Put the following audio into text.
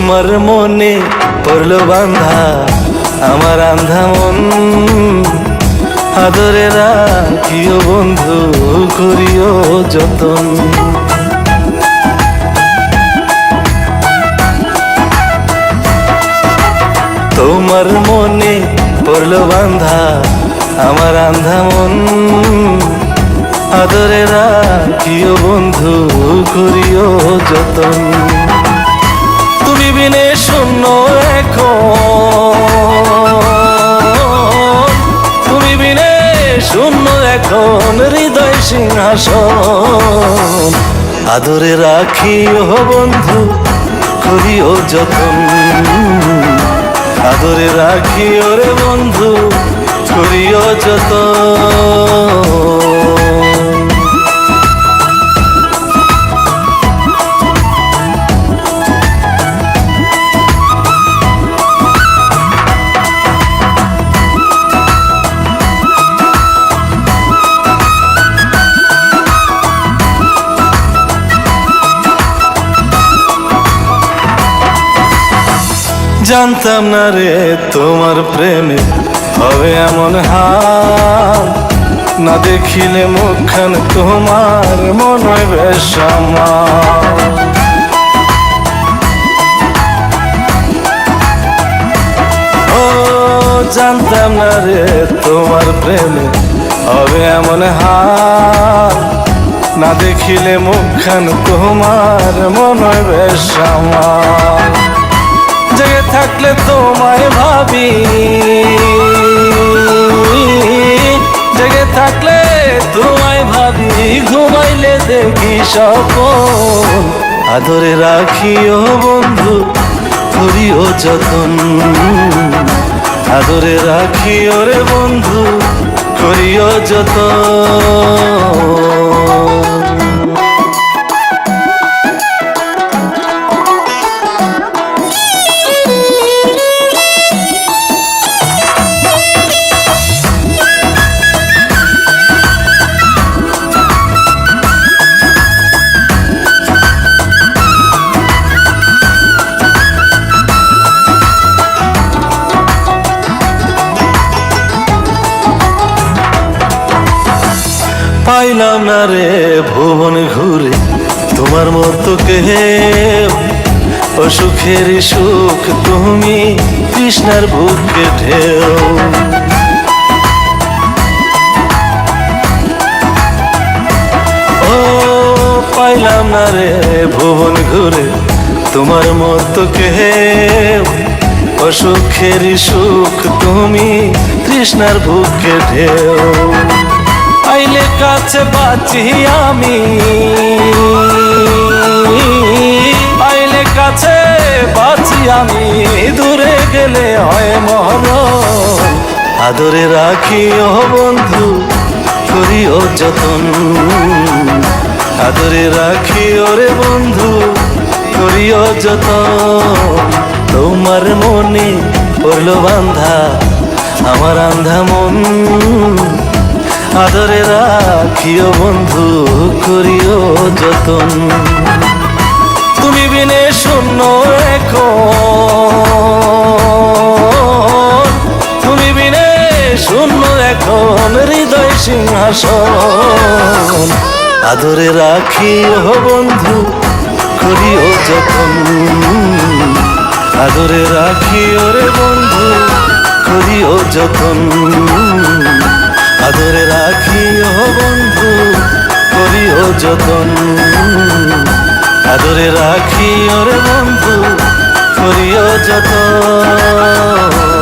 তোমার মনে পড়লো বান্ধা আমার আন্ধা মন, আদরে রাখিও বন্ধু করিও যতন। তোমার মনে পড়লো বান্ধা আমার আন্ধা মন, আদরে রাখিও বন্ধু করিও যতন। তুমি বিনে শূন্য এখন, তুমি বিনে শূন্য এখন হৃদয় সিংহাসন, আদরে রাখিও বন্ধু করিও যতন। আদরে রাখিও রে বন্ধু করিও যতন। জানতাম না রে তোমার প্রেমে হবে এমন হাল, না দেখিলে মুখখান তোমার মনে হয় বেশ আমার। ও জানতাম না রে তোমার প্রেমে হবে এমন হাল, না দেখিলে মুখখান তোমার মনে হয় বেশ আমার। জেগে থাকলে তোমায় ভাবি, জেগে থাকলে তোমায় ভাবি, ঘুমাইলে দেখি স্বপ্ন, আদরে রাখিও বন্ধু করিও যতন। আদরে রাখিও রে বন্ধু করিও যতন। পাইলাম না রে ভুবন ঘুরে তোমার মতো কেউ, ও সুখের সুখ তুমি কৃষ্ণার বুকে ঢেউ। ও পাইলাম না রে ভুবন ঘুরে তোমার মতো কেউ, ও সুখের সুখ তুমি কৃষ্ণার বুকে ঢেউ। আইলে কাছে বাঁচি আমি, আইলে কাছে বাঁচি আমি, দূরে গেলে হয় মরণ, আদরে রাখিও বন্ধু করিও যতন। আদরে রাখিও রে বন্ধু করিও যতন। তোমার মনে পড়লো বান্ধা আমার আন্ধা মন, আদরে রাখিও বন্ধু করিও যতন। তুমি বিনে শূন্য এখন, তুমি বিনে শূন্য এখন হৃদয় সিংহাসন, আদরে রাখিও বন্ধু করিও যতন। আদরে রাখিও রে বন্ধু করিও যতন। আদরে রাখিও বন্ধু করিও যতন। আদরে রাখিও রে বন্ধু করিও যতন।